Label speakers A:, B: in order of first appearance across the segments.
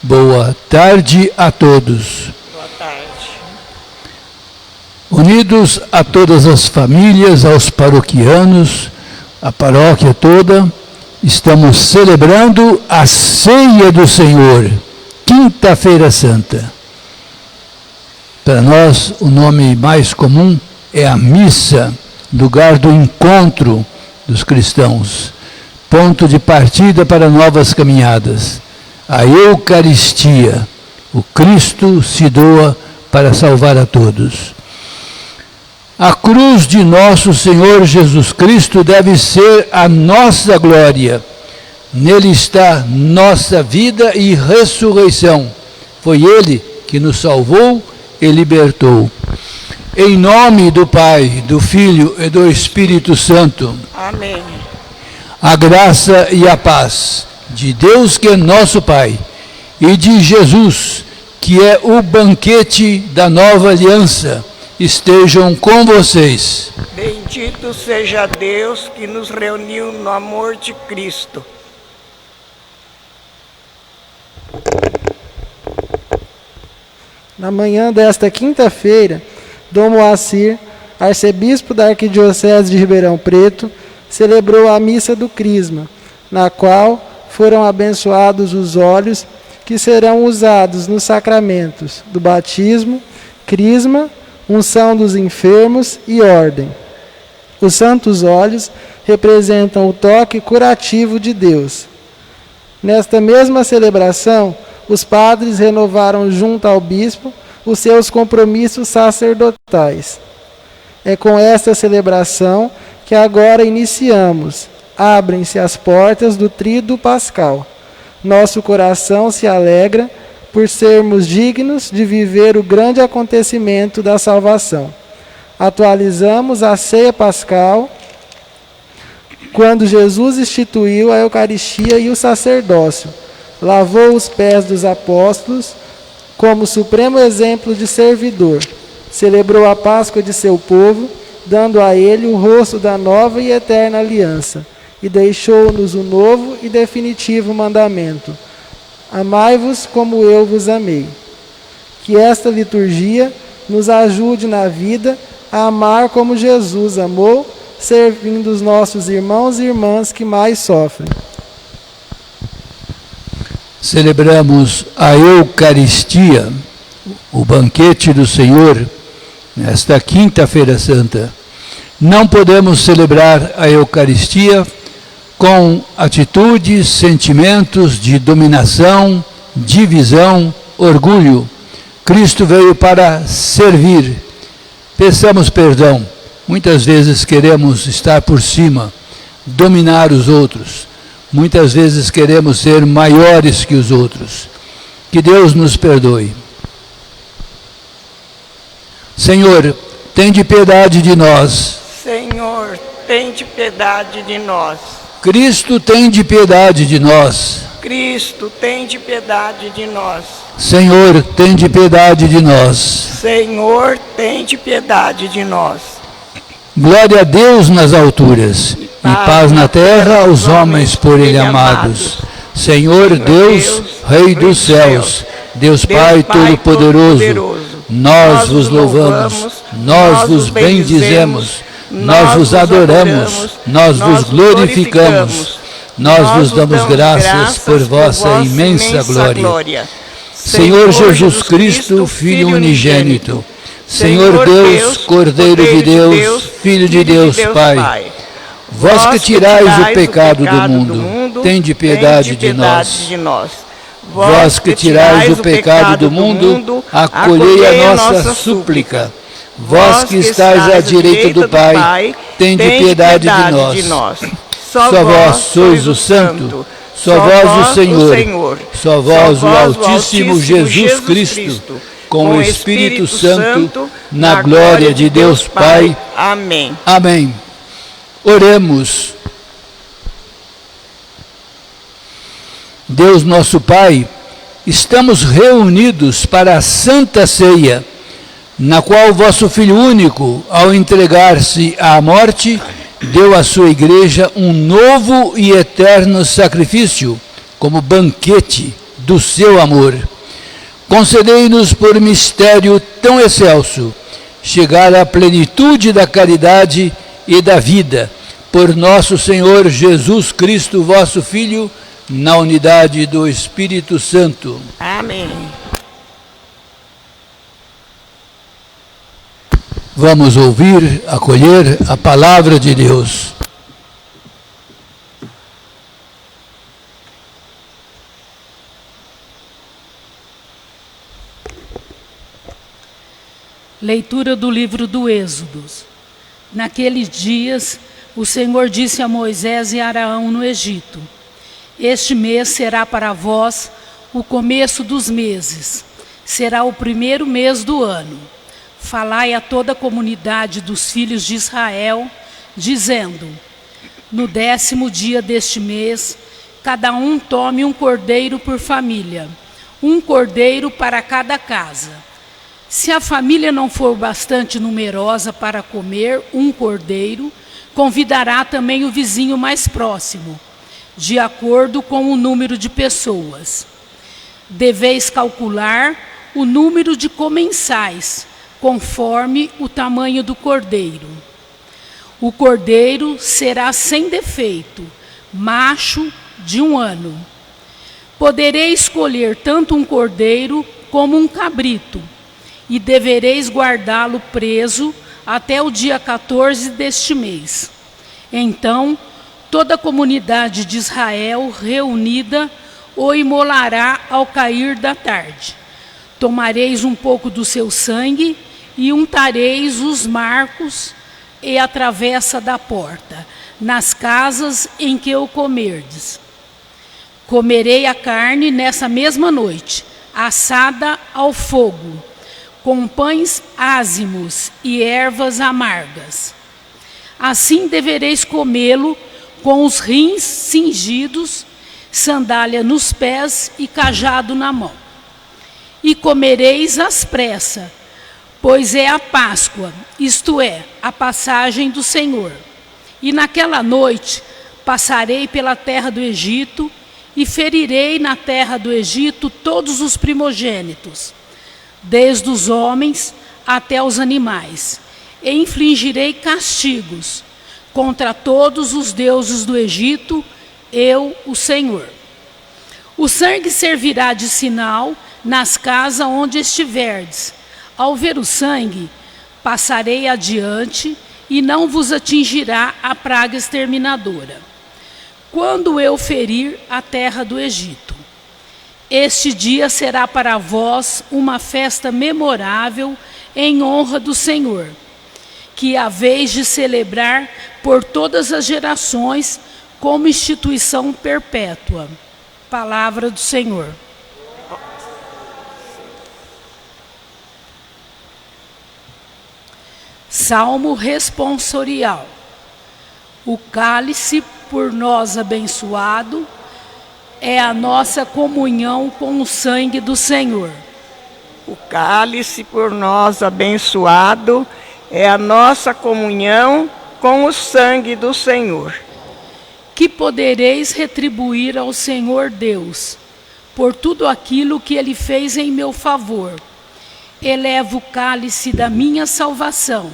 A: Boa tarde a todos.
B: Boa tarde.
A: Unidos a todas as famílias, aos paroquianos, a paróquia toda, estamos celebrando a Ceia do Senhor, Quinta-feira Santa. Para nós, o nome mais comum é a missa, lugar do encontro dos cristãos, ponto de partida para novas caminhadas. A Eucaristia, o Cristo se doa para salvar a todos. A cruz de nosso Senhor Jesus Cristo deve ser a nossa glória. Nele está nossa vida e ressurreição. Foi Ele que nos salvou e libertou. Em nome do Pai, do Filho e do Espírito Santo.
B: Amém.
A: A graça e a paz de Deus, que é nosso Pai, e de Jesus, que é o banquete da nova aliança, estejam com vocês.
B: Bendito seja Deus que nos reuniu no amor de Cristo.
C: Na manhã desta quinta-feira, Dom Moacir, arcebispo da Arquidiocese de Ribeirão Preto, celebrou a missa do Crisma, na qual foram abençoados os óleos que serão usados nos sacramentos do batismo, crisma, unção dos enfermos e ordem. Os santos óleos representam o toque curativo de Deus. Nesta mesma celebração, os padres renovaram junto ao bispo os seus compromissos sacerdotais. É com esta celebração que agora iniciamos. Abrem-se as portas do tríduo pascal. Nosso coração se alegra por sermos dignos de viver o grande acontecimento da salvação. Atualizamos a ceia pascal quando Jesus instituiu a Eucaristia e o sacerdócio. Lavou os pés dos apóstolos como supremo exemplo de servidor. Celebrou a Páscoa de seu povo, dando a ele o rosto da nova e eterna aliança. E deixou-nos o novo e definitivo mandamento: amai-vos como eu vos amei. Que esta liturgia nos ajude na vida a amar como Jesus amou, servindo os nossos irmãos e irmãs que mais sofrem.
A: Celebramos a Eucaristia, o banquete do Senhor, nesta Quinta-feira Santa. Não podemos celebrar a Eucaristia com atitudes, sentimentos de dominação, divisão, orgulho. Cristo veio para servir. Peçamos perdão. Muitas vezes queremos estar por cima, dominar os outros. Muitas vezes queremos ser maiores que os outros. Que Deus nos perdoe. Senhor, tende piedade de nós.
B: Senhor, tende piedade de nós.
A: Cristo, tende piedade de nós.
B: Cristo, tende piedade de nós.
A: Senhor, tende piedade de nós.
B: Senhor, tende piedade de nós.
A: Glória a Deus nas alturas, e paz na terra aos homens por Ele amados. Senhor Deus, Rei dos céus, Deus Pai Todo-Poderoso, nós vos louvamos, nós vos bendizemos, nós vos adoramos, nós vos glorificamos, nós vos damos graças por vossa imensa glória. Senhor Jesus Cristo, Filho unigênito, Senhor Deus, Cordeiro de Deus, Filho de Deus, Pai, vós que tirais o pecado do mundo, tende piedade de nós. Vós que tirais o pecado do mundo, acolhei a nossa súplica. Vós que estais à direita do Pai, tende piedade de nós. Só vós sois o Santo, só vós o Senhor, só vós o Altíssimo Jesus Cristo, com o Espírito Santo, na glória de Deus Pai.
B: Amém.
A: Amém. Oremos. Deus nosso Pai, estamos reunidos para a Santa Ceia, na qual vosso Filho único, ao entregar-se à morte, deu à sua igreja um novo e eterno sacrifício, como banquete do seu amor. Concedei-nos por mistério tão excelso chegar à plenitude da caridade e da vida, por nosso Senhor Jesus Cristo, vosso Filho, na unidade do Espírito Santo.
B: Amém.
A: Vamos ouvir, acolher a palavra de Deus.
D: Leitura do livro do Êxodo. Naqueles dias, o Senhor disse a Moisés e Arão no Egito: Este mês será para vós o começo dos meses, será o primeiro mês do ano. Falai a toda a comunidade dos filhos de Israel, dizendo: No 10º dia deste mês, cada um tome um cordeiro por família, um cordeiro para cada casa. Se a família não for bastante numerosa para comer um cordeiro, convidará também o vizinho mais próximo, de acordo com o número de pessoas. Deveis calcular o número de comensais, conforme o tamanho do cordeiro. O cordeiro será sem defeito, macho de 1 ano. Podereis escolher tanto um cordeiro como um cabrito, e devereis guardá-lo preso até o dia 14 deste mês. Então, toda a comunidade de Israel reunida o imolará ao cair da tarde. Tomareis um pouco do seu sangue e untareis os marcos e a travessa da porta, nas casas em que o comerdes. Comerei a carne nessa mesma noite, assada ao fogo, com pães ázimos e ervas amargas. Assim devereis comê-lo com os rins cingidos, sandália nos pés e cajado na mão. E comereis às pressas, pois é a Páscoa, isto é, a passagem do Senhor. E naquela noite passarei pela terra do Egito e ferirei na terra do Egito todos os primogênitos, desde os homens até os animais, e infligirei castigos contra todos os deuses do Egito, eu, o Senhor. O sangue servirá de sinal nas casas onde estiverdes. Ao ver o sangue, passarei adiante e não vos atingirá a praga exterminadora, quando eu ferir a terra do Egito. Este dia será para vós uma festa memorável em honra do Senhor, que haveis de celebrar por todas as gerações como instituição perpétua. Palavra do Senhor. Salmo responsorial. O cálice por nós abençoado é a nossa comunhão com o sangue do Senhor.
B: O cálice por nós abençoado é a nossa comunhão com o sangue do Senhor.
D: Que podereis retribuir ao Senhor Deus por tudo aquilo que Ele fez em meu favor. Elevo o cálice da minha salvação,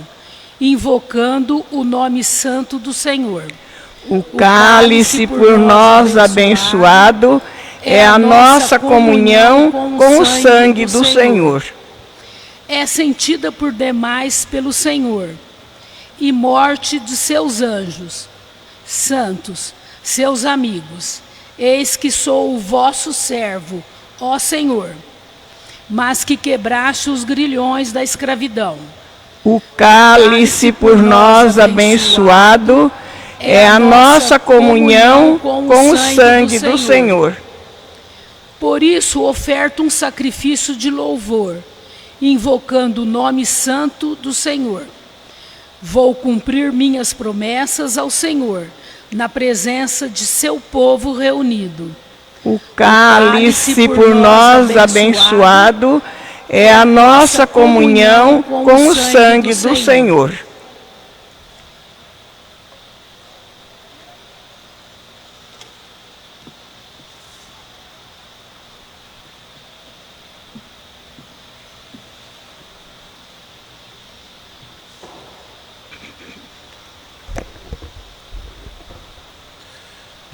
D: invocando o nome santo do Senhor.
B: O cálice por nós abençoado é a nossa comunhão com o sangue do Senhor.
D: É sentida por demais pelo Senhor, e morte de seus anjos, santos, seus amigos. Eis que sou o vosso servo, ó Senhor, mas que quebraste os grilhões da escravidão.
B: O cálice por nós abençoado é a nossa comunhão com o sangue do Senhor.
D: Por isso oferto um sacrifício de louvor, invocando o nome santo do Senhor. Vou cumprir minhas promessas ao Senhor, na presença de seu povo reunido.
B: O cálice por nós abençoado é a nossa comunhão com o sangue do Senhor.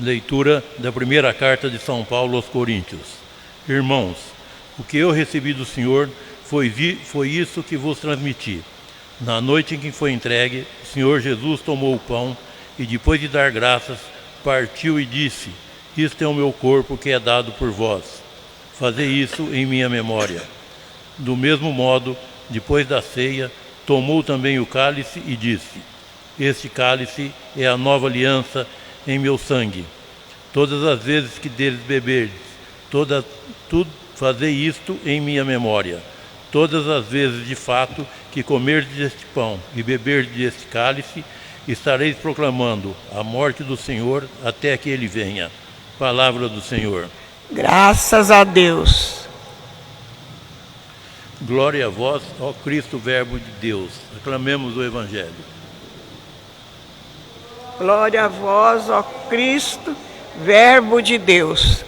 E: Leitura da primeira carta de São Paulo aos Coríntios. Irmãos, o que eu recebi do Senhor foi isso que vos transmiti. Na noite em que foi entregue, o Senhor Jesus tomou o pão e, depois de dar graças, partiu e disse: isto é o meu corpo que é dado por vós. Fazei isso em minha memória. Do mesmo modo, depois da ceia, tomou também o cálice e disse: este cálice é a nova aliança em meu sangue. Todas as vezes que deles beberdes, fazei isto em minha memória. Todas as vezes, de fato, que comerdes este pão e beberdes este cálice, estareis proclamando a morte do Senhor até que Ele venha. Palavra do Senhor.
B: Graças a Deus.
E: Glória a vós, ó Cristo, Verbo de Deus. Aclamemos o Evangelho.
B: Glória a vós, ó Cristo, Verbo de Deus.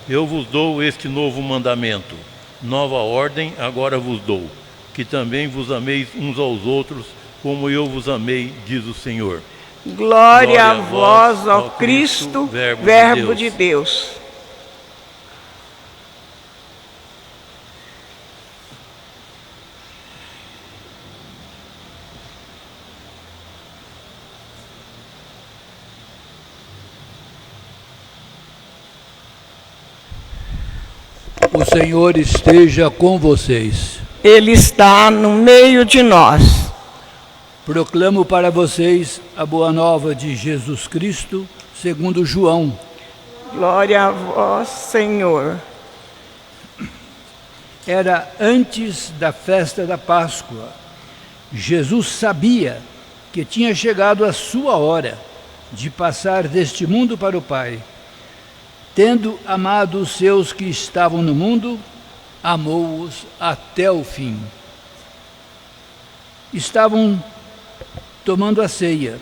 E: Eu vos dou este novo mandamento. Nova ordem agora vos dou, que também vos ameis uns aos outros, como eu vos amei, diz o Senhor.
B: Glória a vós, ó Cristo, Verbo de Deus.
A: O Senhor esteja com vocês.
B: Ele está no meio de nós.
A: Proclamo para vocês a boa nova de Jesus Cristo, segundo João.
B: Glória a vós, Senhor.
A: Era antes da festa da Páscoa. Jesus sabia que tinha chegado a sua hora de passar deste mundo para o Pai. Tendo amado os seus que estavam no mundo, amou-os até o fim. Estavam tomando a ceia.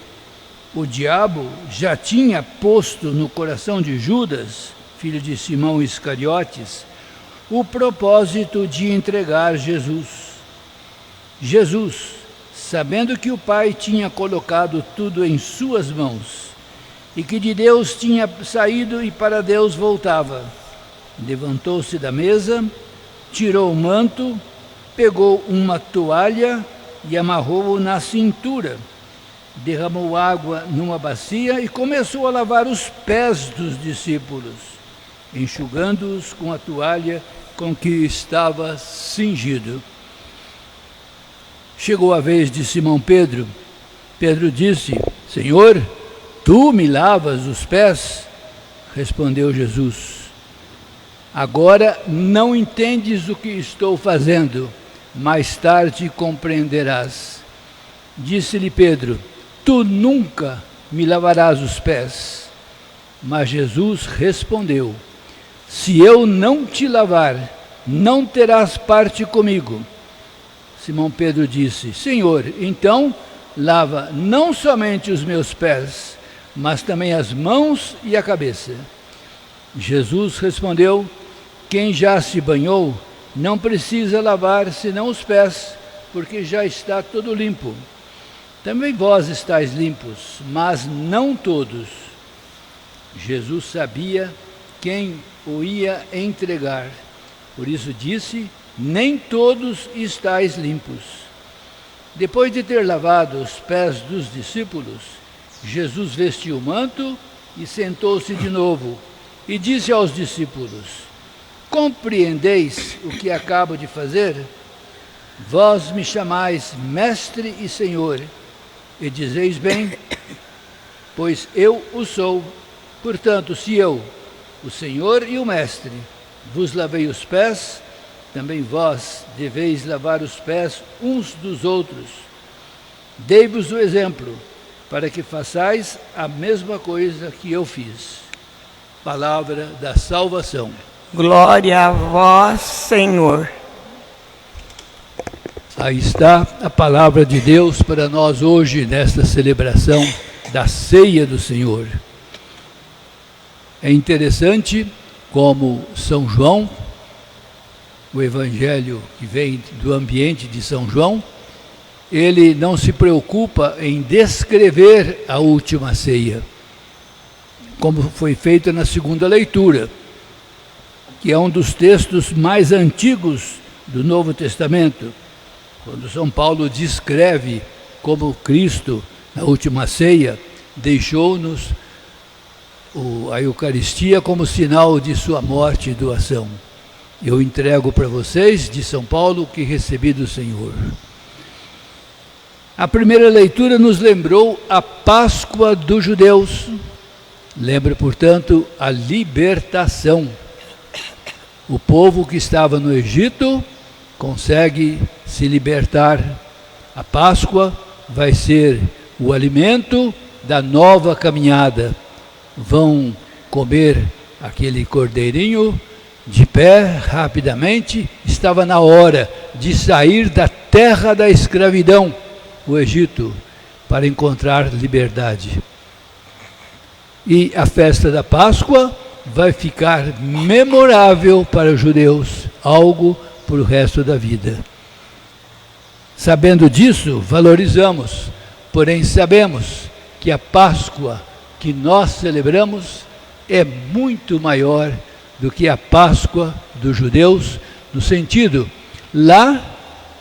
A: O diabo já tinha posto no coração de Judas, filho de Simão Iscariotes, o propósito de entregar Jesus. Jesus, sabendo que o Pai tinha colocado tudo em suas mãos, e que de Deus tinha saído e para Deus voltava, levantou-se da mesa, tirou o manto, pegou uma toalha e amarrou-o na cintura, derramou água numa bacia e começou a lavar os pés dos discípulos, enxugando-os com a toalha com que estava cingido. Chegou a vez de Simão Pedro. Pedro disse: Senhor, tu me lavas os pés? Respondeu Jesus: agora não entendes o que estou fazendo, mais tarde compreenderás. Disse-lhe Pedro: tu nunca me lavarás os pés. Mas Jesus respondeu: se eu não te lavar, não terás parte comigo. Simão Pedro disse: Senhor, então lava não somente os meus pés, mas também as mãos e a cabeça. Jesus respondeu: quem já se banhou não precisa lavar senão os pés, porque já está todo limpo. Também vós estáis limpos, mas não todos. Jesus sabia quem o ia entregar, por isso disse: nem todos estáis limpos. Depois de ter lavado os pés dos discípulos, Jesus vestiu o manto e sentou-se de novo, e disse aos discípulos: compreendeis o que acabo de fazer? Vós me chamais Mestre e Senhor, e dizeis bem, pois eu o sou. Portanto, se eu, o Senhor e o Mestre, vos lavei os pés, também vós deveis lavar os pés uns dos outros. Dei-vos o exemplo, para que façais a mesma coisa que eu fiz. Palavra da salvação.
B: Glória a vós, Senhor.
A: Aí está a palavra de Deus para nós hoje, nesta celebração da ceia do Senhor. É interessante como São João, o evangelho que vem do ambiente de São João, ele não se preocupa em descrever a última ceia. como foi feito na segunda leitura, que é um dos textos mais antigos do Novo Testamento, quando São Paulo descreve como Cristo, na última ceia, deixou-nos a Eucaristia como sinal de sua morte e doação. Eu entrego para vocês, de São Paulo, o que recebi do Senhor. A primeira leitura nos lembrou a Páscoa dos judeus. Lembra, portanto, a libertação. O povo que estava no Egito consegue se libertar. A Páscoa vai ser o alimento da nova caminhada. Vão comer aquele cordeirinho de pé rapidamente. Estava na hora de sair da terra da escravidão, o Egito, para encontrar liberdade. E a festa da Páscoa vai ficar memorável para os judeus, algo para o resto da vida. Sabendo disso, valorizamos, porém sabemos que a Páscoa que nós celebramos é muito maior do que a Páscoa dos judeus, no sentido, lá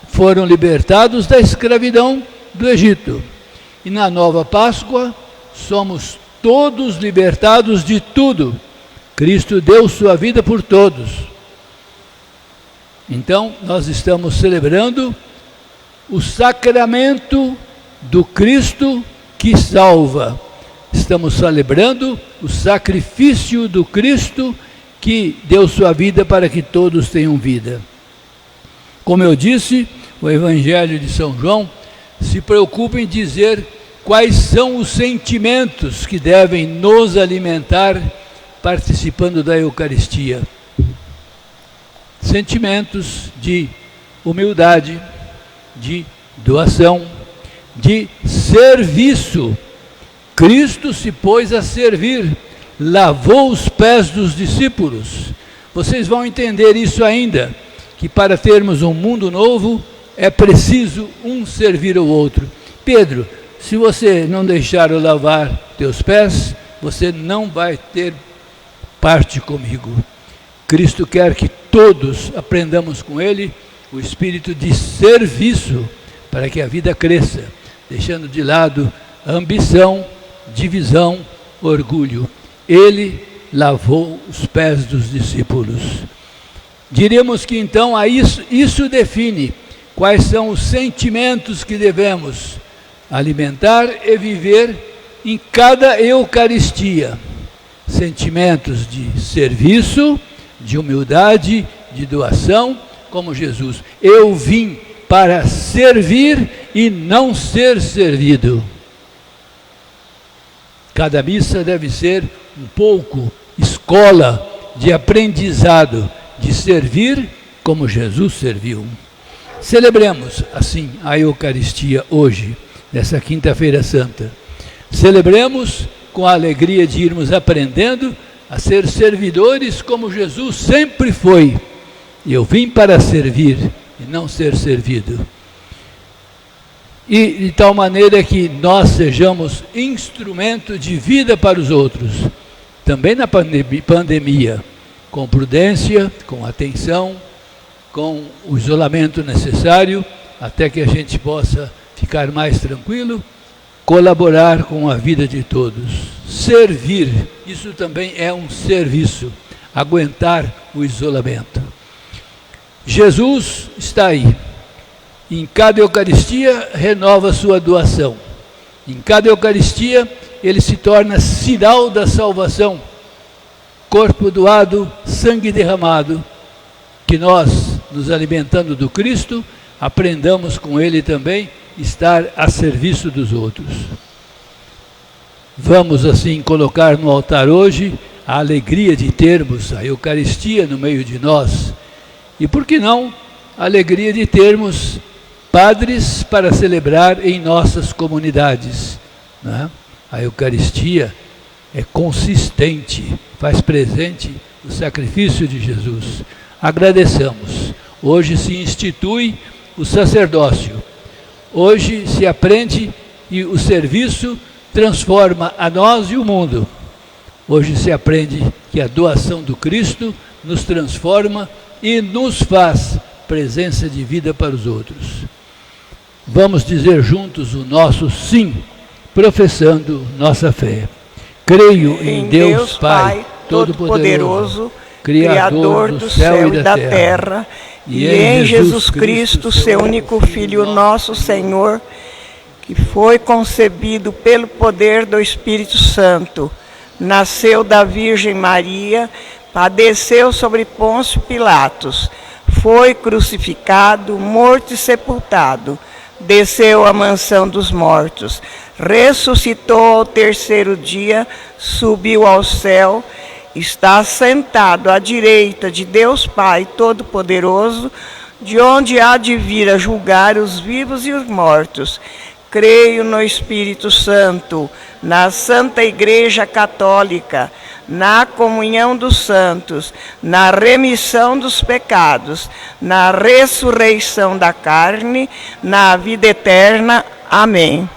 A: foram libertados da escravidão do Egito. E na nova Páscoa, somos todos libertados de tudo. Cristo deu sua vida por todos. Então, nós estamos celebrando o sacramento do Cristo que salva. Estamos celebrando o sacrifício do Cristo que deu sua vida para que todos tenham vida. Como eu disse, o Evangelho de São João se preocupa em dizer quais são os sentimentos que devem nos alimentar participando da Eucaristia. Sentimentos de humildade, de doação, de serviço. Cristo se pôs a servir, lavou os pés dos discípulos. Vocês vão entender isso ainda, que para termos um mundo novo, é preciso um servir ao outro. Pedro, se você não deixar eu lavar teus pés, você não vai ter parte comigo. Cristo quer que todos aprendamos com Ele o espírito de serviço, para que a vida cresça, deixando de lado a ambição, divisão, orgulho. Ele lavou os pés dos discípulos. Diríamos que então isso define quais são os sentimentos que devemos alimentar e viver em cada Eucaristia. Sentimentos de serviço, de humildade, de doação, como Jesus. Eu vim para servir e não ser servido. Cada missa deve ser um pouco escola de aprendizado, de servir como Jesus serviu. Celebremos, assim, a Eucaristia hoje, nessa quinta-feira santa. Celebremos com a alegria de irmos aprendendo a ser servidores como Jesus sempre foi. Eu vim para servir e não ser servido. E de tal maneira que nós sejamos instrumento de vida para os outros, também na pandemia, com prudência, com atenção, com o isolamento necessário, até que a gente possa ficar mais tranquilo, colaborar com a vida de todos. Servir, isso também é um serviço, aguentar o isolamento. Jesus está aí. Em cada Eucaristia, renova sua doação. Em cada Eucaristia, ele se torna sinal da salvação. Corpo doado, sangue derramado. Que nós, nos alimentando do Cristo, aprendamos com ele também estar a serviço dos outros. Vamos assim colocar no altar hoje a alegria de termos a Eucaristia no meio de nós. E por que não a alegria de termos padres para celebrar em nossas comunidades, né? A Eucaristia é consistente, faz presente o sacrifício de Jesus. Agradeçamos. Hoje se institui o sacerdócio. Hoje se aprende e o serviço transforma a nós e o mundo. Hoje se aprende que a doação do Cristo nos transforma e nos faz presença de vida para os outros. Vamos dizer juntos o nosso sim, professando nossa fé. Creio em Deus Pai Todo-Poderoso, Criador do céu e da terra, e em Jesus Cristo, seu único Filho, nosso Senhor, que foi concebido pelo poder do Espírito Santo, nasceu da Virgem Maria, padeceu sobre Pôncio Pilatos, foi crucificado, morto e sepultado, desceu à mansão dos mortos, ressuscitou ao terceiro dia, subiu ao céu, está sentado à direita de Deus Pai Todo-Poderoso, de onde há de vir a julgar os vivos e os mortos. Creio no Espírito Santo, na Santa Igreja Católica, na comunhão dos santos, na remissão dos pecados, na ressurreição da carne, na vida eterna. Amém.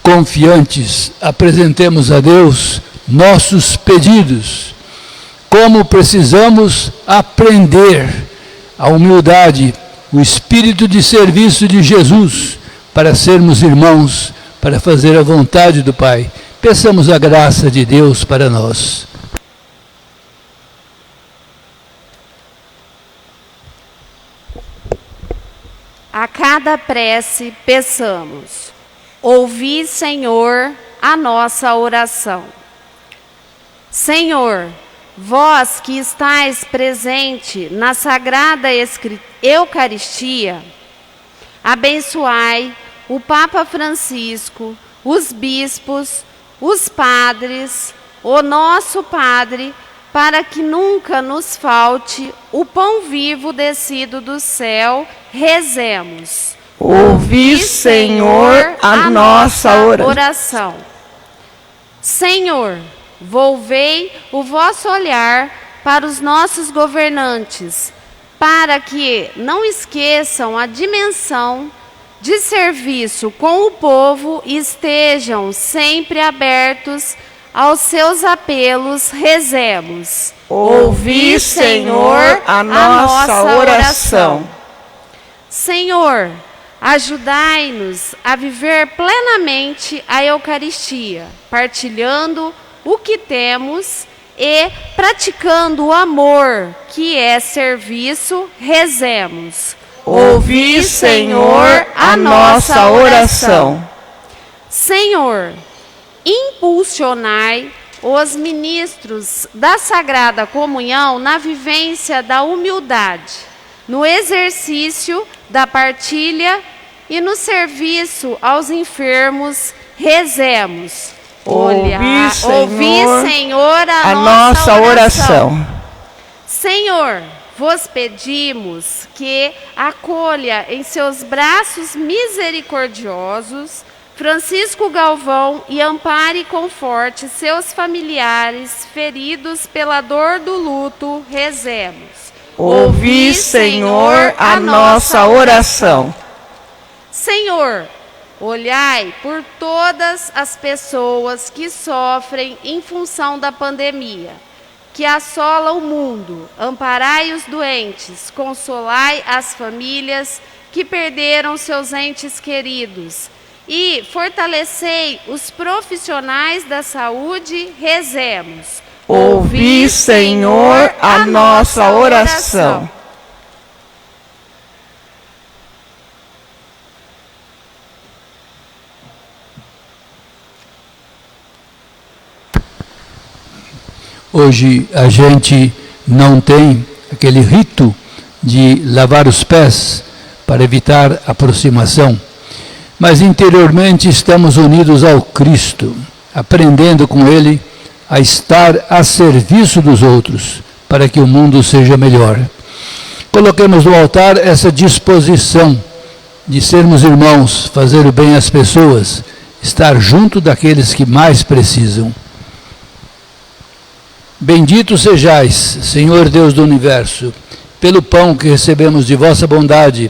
A: Confiantes, apresentemos a Deus nossos pedidos. Como precisamos aprender a humildade, o espírito de serviço de Jesus, para sermos irmãos, para fazer a vontade do Pai. Peçamos a graça de Deus para nós.
F: A cada prece, peçamos: ouvi, Senhor, a nossa oração. Senhor, vós que estáis presente na Sagrada Eucaristia, abençoai o Papa Francisco, os bispos, os padres, o nosso Padre, para que nunca nos falte o pão vivo descido do céu. Rezemos.
B: Ouvi, Senhor, a nossa oração.
F: Senhor, volvei o vosso olhar para os nossos governantes, para que não esqueçam a dimensão de serviço com o povo e estejam sempre abertos aos seus apelos. Rezemos.
B: Ouvi, Senhor, a nossa oração.
F: Senhor, ajudai-nos a viver plenamente a Eucaristia, partilhando o que temos e praticando o amor, que é serviço. Rezemos.
B: Ouvi, Senhor, a nossa oração.
F: Senhor, impulsionai os ministros da Sagrada Comunhão na vivência da humildade, no exercício da partilha e no serviço aos enfermos. Rezemos.
B: Ouvi,
F: Senhor, a nossa oração. Senhor, vos pedimos que acolha em seus braços misericordiosos Francisco Galvão e ampare e conforte seus familiares feridos pela dor do luto. Rezemos.
B: Ouvi, Senhor, a nossa oração.
F: Senhor, olhai por todas as pessoas que sofrem em função da pandemia, que assola o mundo. Amparai os doentes, consolai as famílias que perderam seus entes queridos e fortalecei os profissionais da saúde. Rezemos.
B: Ouvi, Senhor, a nossa oração.
A: Hoje a gente não tem aquele rito de lavar os pés para evitar aproximação, mas interiormente estamos unidos ao Cristo, aprendendo com Ele a estar a serviço dos outros, para que o mundo seja melhor. Coloquemos no altar essa disposição de sermos irmãos, fazer o bem às pessoas, estar junto daqueles que mais precisam. Bendito sejais, Senhor Deus do Universo, pelo pão que recebemos de vossa bondade.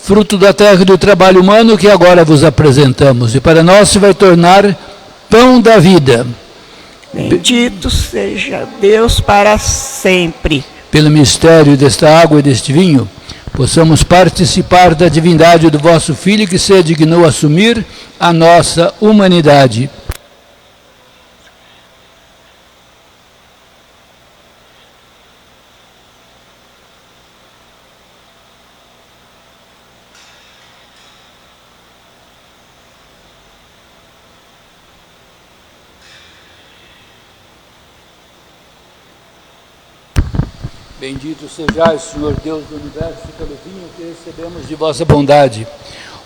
A: fruto da terra e do trabalho humano que agora vos apresentamos, e para nós se vai tornar pão da vida.
B: Bendito seja Deus para sempre.
A: Pelo mistério desta água e deste vinho, possamos participar da divindade do vosso Filho, que se dignou assumir a nossa humanidade. Bendito sejais, Senhor Deus do universo, pelo vinho que recebemos de vossa bondade,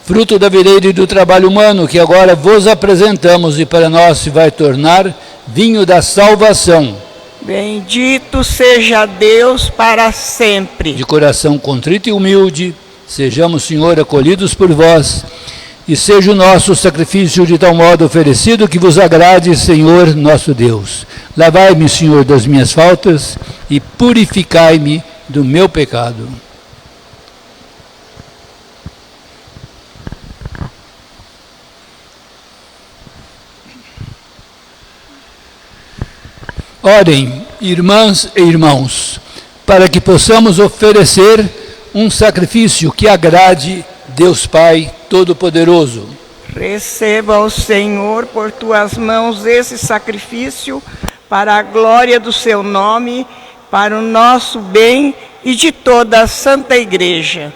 A: fruto da videira e do trabalho humano, que agora vos apresentamos e para nós se vai tornar vinho da salvação.
B: Bendito seja Deus para sempre.
A: De coração contrito e humilde, sejamos, Senhor, acolhidos por vós, e seja o nosso sacrifício de tal modo oferecido que vos agrade, Senhor nosso Deus. Lavai-me, Senhor, das minhas faltas e purificai-me do meu pecado. Orem, irmãs e irmãos, para que possamos oferecer um sacrifício que agrade Deus Pai Todo-Poderoso.
B: Receba, ó Senhor, por tuas mãos esse sacrifício para a glória do seu nome, para o nosso bem e de toda a Santa Igreja.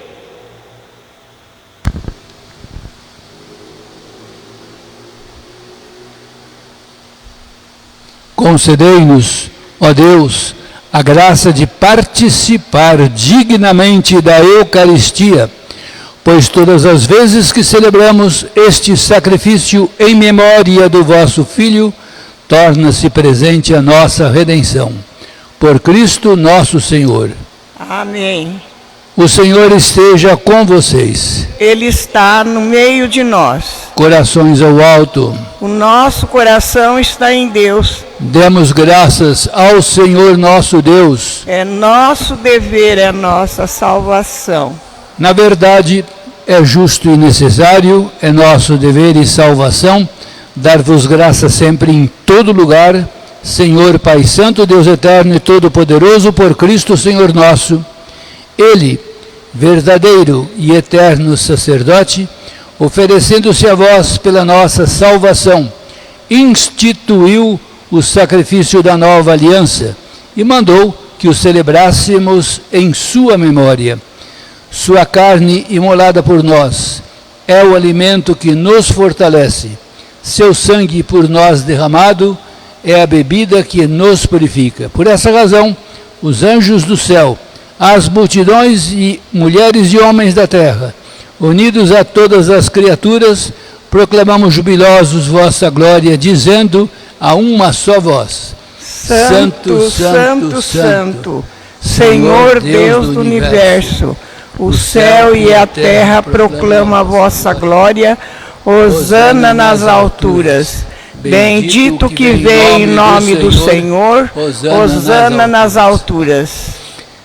A: Concedei-nos, ó Deus, a graça de participar dignamente da Eucaristia, pois todas as vezes que celebramos este sacrifício em memória do vosso Filho, torna-se presente a nossa redenção. Por Cristo nosso Senhor.
B: Amém.
A: O Senhor esteja com vocês.
B: Ele está no meio de nós.
A: Corações ao alto.
B: O nosso coração está em Deus.
A: Demos graças ao Senhor nosso Deus.
B: É nosso dever, é nossa salvação.
A: Na verdade, é justo e necessário, é nosso dever e salvação, dar-vos graça sempre em todo lugar, Senhor Pai Santo, Deus Eterno e Todo-Poderoso, por Cristo Senhor nosso. Ele, verdadeiro e eterno sacerdote, oferecendo-se a vós pela nossa salvação, instituiu o sacrifício da nova aliança e mandou que o celebrássemos em sua memória. Sua carne imolada por nós é o alimento que nos fortalece. Seu sangue por nós derramado é a bebida que nos purifica. Por essa razão, os anjos do céu, as multidões e mulheres e homens da terra, unidos a todas as criaturas, proclamamos jubilosos vossa glória, dizendo a uma só voz:
B: Santo, Santo, Santo, Senhor Deus do universo, o céu e a terra proclamam a vossa glória. Hosana nas alturas. Bendito que vem em nome do Senhor. Hosana nas alturas.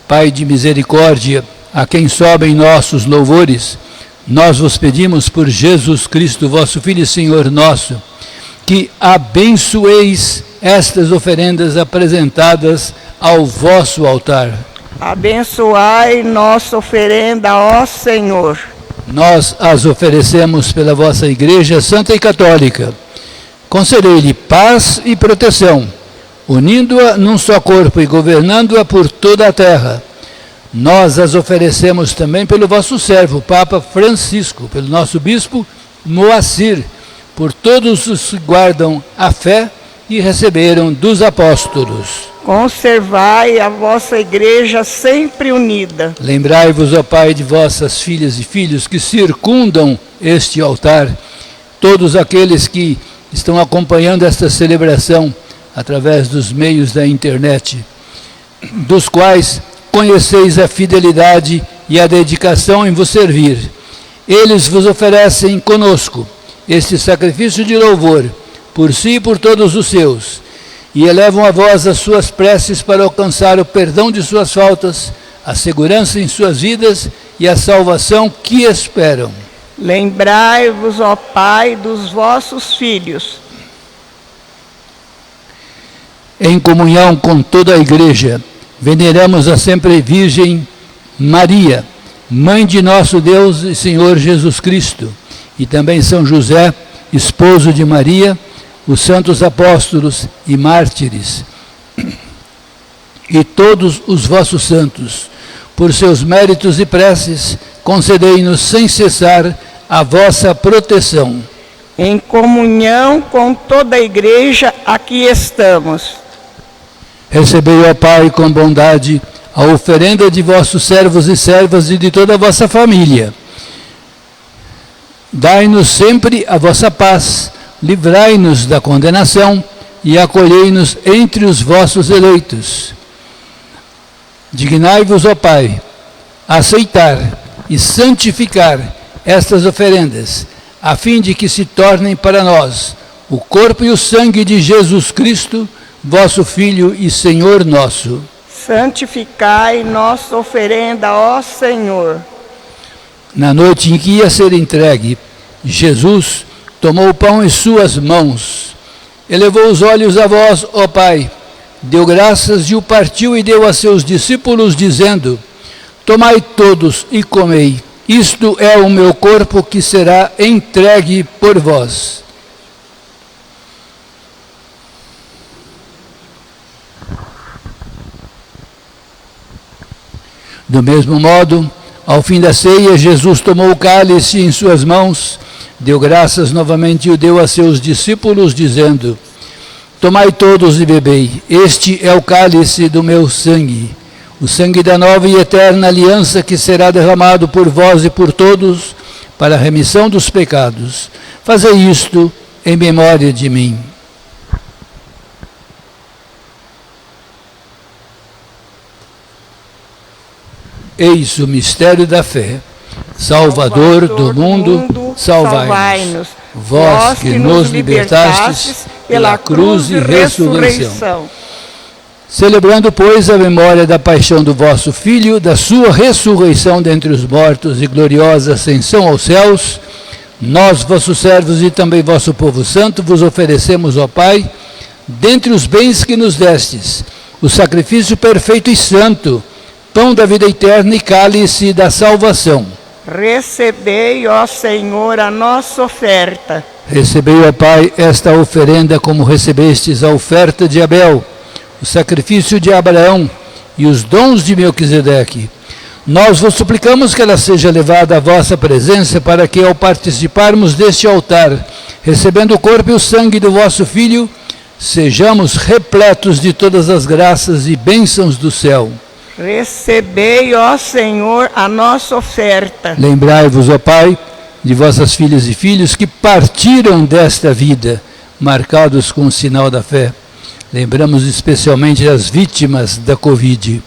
A: Pai de misericórdia, a quem sobem nossos louvores, nós vos pedimos por Jesus Cristo, vosso Filho e Senhor nosso, que abençoeis estas oferendas apresentadas ao vosso altar.
B: Abençoai nossa oferenda, ó Senhor.
A: Nós as oferecemos pela vossa Igreja Santa e Católica. Concedei-lhe paz e proteção, unindo-a num só corpo e governando-a por toda a terra. Nós as oferecemos também pelo vosso servo, Papa Francisco, pelo nosso Bispo Moacir, por todos os que guardam a fé e receberam dos apóstolos.
B: Conservai a vossa Igreja sempre unida.
A: Lembrai-vos, ó Pai, de vossas filhas e filhos que circundam este altar, todos aqueles que estão acompanhando esta celebração através dos meios da internet, dos quais conheceis a fidelidade e a dedicação em vos servir. Eles vos oferecem conosco este sacrifício de louvor, por si e por todos os seus, e elevam a vós as suas preces para alcançar o perdão de suas faltas, a segurança em suas vidas e a salvação que esperam.
B: Lembrai-vos, ó Pai, dos vossos filhos.
A: Em comunhão com toda a Igreja, veneramos a sempre Virgem Maria, Mãe de nosso Deus e Senhor Jesus Cristo, e também São José, esposo de Maria, os santos apóstolos e mártires, e todos os vossos santos. Por seus méritos e preces, concedei-nos sem cessar a vossa proteção.
B: Em comunhão com toda a Igreja, aqui estamos.
A: Recebei, ó Pai, com bondade, a oferenda de vossos servos e servas e de toda a vossa família. Dai-nos sempre a vossa paz, livrai-nos da condenação e acolhei-nos entre os vossos eleitos. Dignai-vos, ó Pai, a aceitar e santificar estas oferendas, a fim de que se tornem para nós o corpo e o sangue de Jesus Cristo, vosso Filho e Senhor nosso.
B: Santificai nossa oferenda, ó Senhor.
A: Na noite em que ia ser entregue, Jesus tomou o pão em suas mãos, elevou os olhos a vós, ó Pai, deu graças e o partiu e deu a seus discípulos, dizendo: tomai todos e comei, isto é o meu corpo que será entregue por vós. Do mesmo modo, ao fim da ceia, Jesus tomou o cálice em suas mãos, deu graças novamente e o deu a seus discípulos, dizendo: tomai todos e bebei, este é o cálice do meu sangue, o sangue da nova e eterna aliança que será derramado por vós e por todos para a remissão dos pecados. Fazei isto em memória de mim. Eis o mistério da fé. Salvador do mundo, salvai-nos. Vós que nos libertastes pela cruz e ressurreição. Celebrando, pois, a memória da paixão do vosso Filho, da sua ressurreição dentre os mortos e gloriosa ascensão aos céus, nós, vossos servos e também vosso povo santo, vos oferecemos, ó Pai, dentre os bens que nos destes, o sacrifício perfeito e santo, pão da vida eterna e cálice da salvação.
B: Recebei, ó Senhor, a nossa oferta.
A: Recebei, ó Pai, esta oferenda como recebestes a oferta de Abel, o sacrifício de Abraão e os dons de Melquisedeque. Nós vos suplicamos que ela seja levada à vossa presença, para que, ao participarmos deste altar, recebendo o corpo e o sangue do vosso Filho, sejamos repletos de todas as graças e bênçãos do céu.
B: Recebei, ó Senhor, a nossa oferta.
A: Lembrai-vos, ó Pai, de vossas filhas e filhos que partiram desta vida, marcados com o sinal da fé. Lembramos especialmente as vítimas da Covid.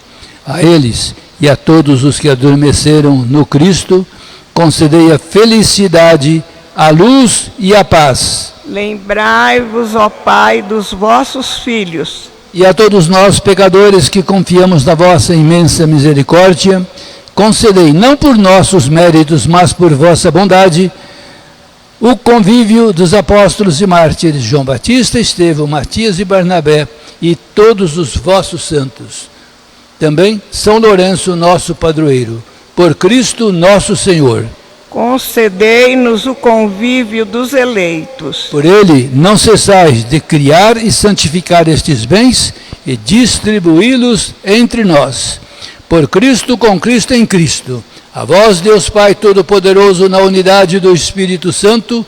A: A eles e a todos os que adormeceram no Cristo, concedei a felicidade, a luz e a paz.
B: Lembrai-vos, ó Pai, dos vossos filhos.
A: E a todos nós, pecadores, que confiamos na vossa imensa misericórdia, concedei, não por nossos méritos, mas por vossa bondade, o convívio dos apóstolos e mártires João Batista, Estevão, Matias e Barnabé, e todos os vossos santos. Também São Lourenço, nosso padroeiro, por Cristo nosso Senhor.
B: Concedei-nos o convívio dos eleitos.
A: Por ele, não cessais de criar e santificar estes bens e distribuí-los entre nós. Por Cristo, com Cristo, em Cristo. A vós, Deus Pai Todo-Poderoso, na unidade do Espírito Santo,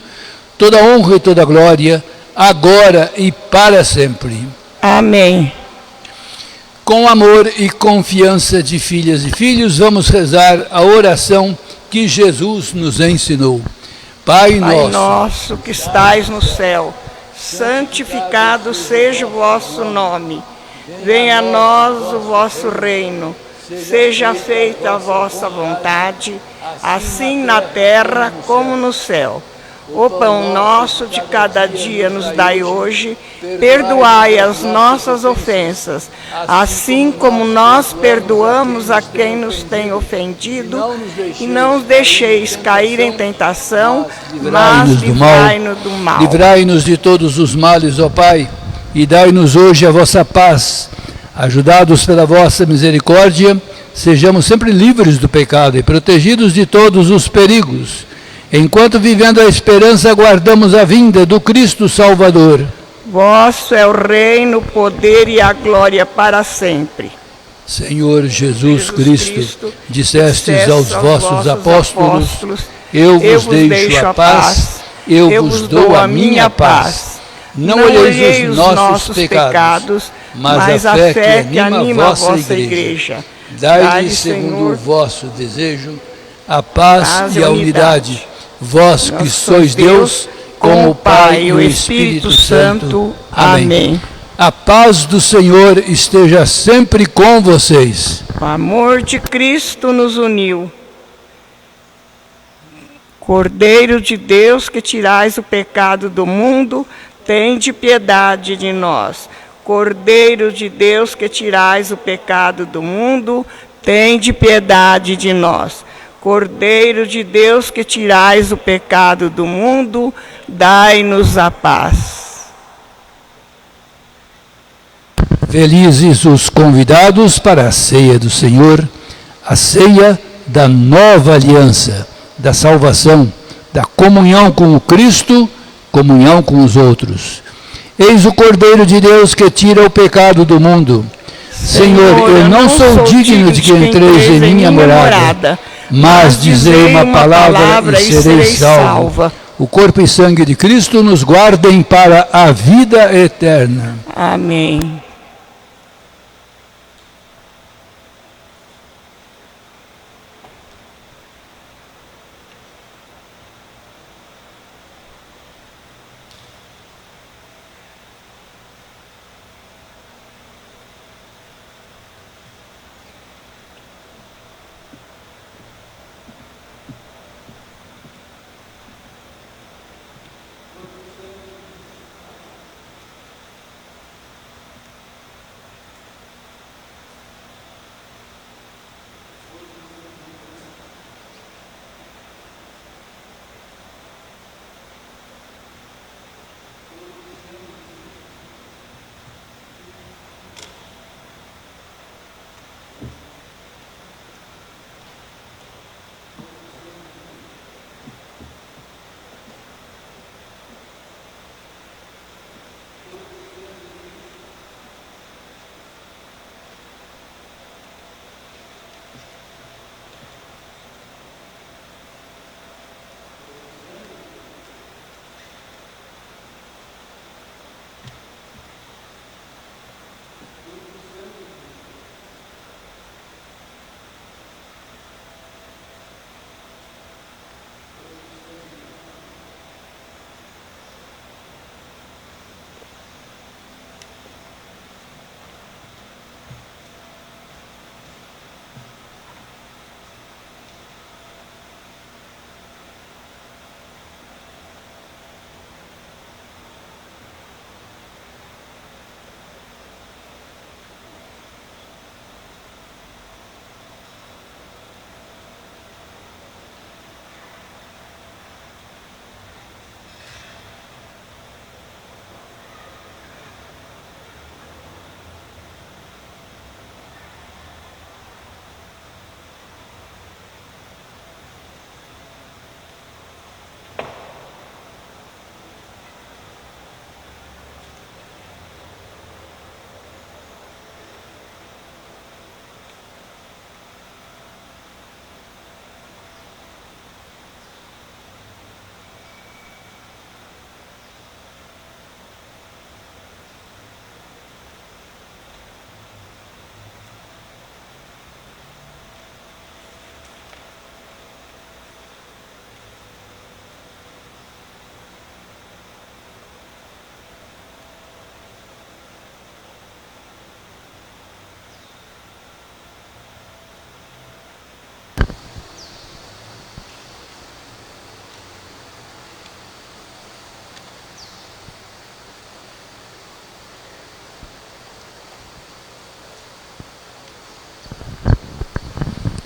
A: toda honra e toda glória, agora e para sempre.
B: Amém.
A: Com amor e confiança de filhas e filhos, vamos rezar a oração que Jesus nos ensinou. Pai
B: nosso que estais no céu, santificado seja o vosso nome. Venha a nós o vosso reino. Seja feita a vossa vontade, assim na terra como no céu. O pão nosso de cada dia nos dai hoje. Perdoai as nossas ofensas, assim como nós perdoamos a quem nos tem ofendido. E não nos deixeis cair em tentação, mas livrai-nos do mal.
A: Livrai-nos de todos os males, ó Pai, e dai-nos hoje a vossa paz. Ajudados pela vossa misericórdia, sejamos sempre livres do pecado e protegidos de todos os perigos, enquanto, vivendo a esperança, aguardamos a vinda do Cristo Salvador.
B: Vosso é o reino, o poder e a glória para sempre.
A: Senhor Jesus Cristo, dissestes aos vossos apóstolos, eu vos deixo a paz, eu vos dou a minha paz. Não olheis os nossos pecados, mas a fé que anima a vossa igreja. Dai-lhe, segundo o vosso desejo, a paz e a unidade. Vós que sois Deus, com o Pai e o Espírito Santo. Amém. A paz do Senhor esteja sempre com vocês.
B: O amor de Cristo nos uniu. Cordeiro de Deus, que tirais o pecado do mundo, tende piedade de nós. Cordeiro de Deus, que tirais o pecado do mundo, tende piedade de nós. Cordeiro de Deus, que tirais o pecado do mundo, dai-nos a paz.
A: Felizes os convidados para a ceia do Senhor, a ceia da nova aliança, da salvação, da comunhão com o Cristo, comunhão com os outros. Eis o Cordeiro de Deus que tira o pecado do mundo. Senhor, eu não sou digno de que entreis em minha morada, mas dizei uma palavra e serei salvo. O corpo e sangue de Cristo nos guardem para a vida eterna.
B: Amém.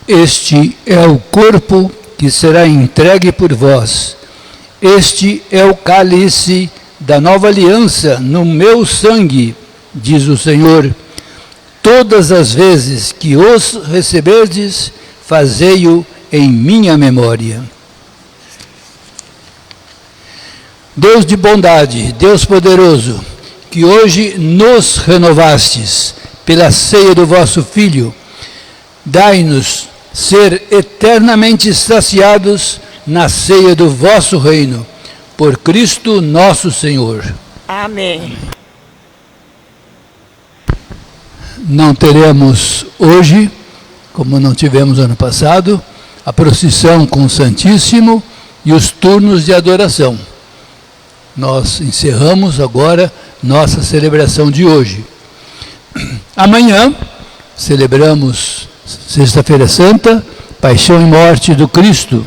A: Este é o corpo que será entregue por vós. Este é o cálice da nova aliança no meu sangue, diz o Senhor. Todas as vezes que os receberdes, fazei-o em minha memória. Deus de bondade, Deus poderoso, que hoje nos renovastes pela ceia do vosso Filho, dai-nos ser eternamente saciados na ceia do vosso reino, por Cristo nosso Senhor.
B: Amém.
A: Não teremos hoje, como não tivemos ano passado, a procissão com o Santíssimo e os turnos de adoração. Nós encerramos agora nossa celebração de hoje. Amanhã celebramos Sexta-feira Santa, Paixão e Morte do Cristo.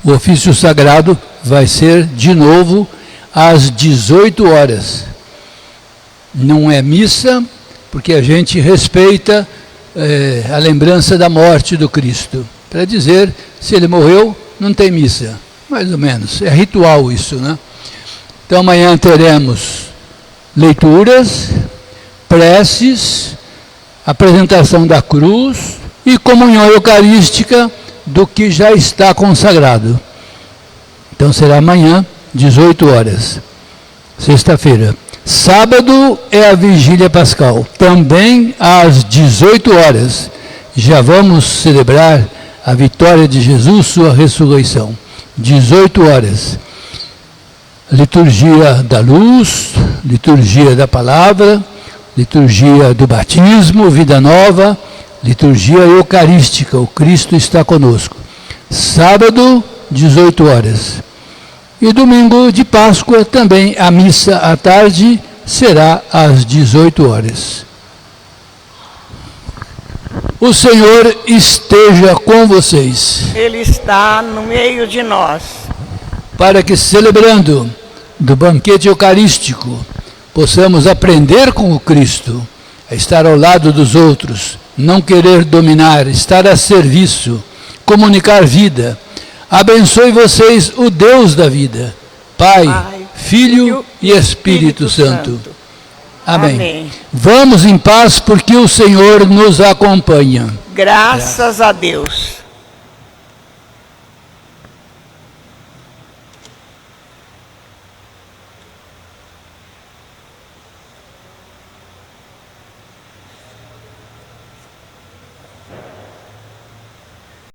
A: O ofício sagrado vai ser de novo às 18 horas. Não é missa, porque a gente respeita a lembrança da morte do Cristo. Para dizer, se ele morreu, não tem missa. Mais ou menos. É ritual isso, né? Então amanhã teremos leituras, preces, apresentação da cruz e comunhão eucarística do que já está consagrado. Então será amanhã, 18 horas, sexta-feira. Sábado é a vigília pascal, também às 18 horas. Já vamos celebrar a vitória de Jesus, sua ressurreição. 18 horas. Liturgia da luz, liturgia da palavra, liturgia do batismo, vida nova, liturgia eucarística, o Cristo está conosco. Sábado, 18 horas. E domingo de Páscoa, também a missa à tarde será às 18 horas. O Senhor esteja com vocês.
B: Ele está no meio de nós.
A: Para que, celebrando do banquete eucarístico, possamos aprender com o Cristo, a estar ao lado dos outros, não querer dominar, estar a serviço, comunicar vida. Abençoe vocês o Deus da vida, Pai, Filho e Espírito Santo. Amém.
B: Amém.
A: Vamos em paz, porque o Senhor nos acompanha.
B: Graças a Deus.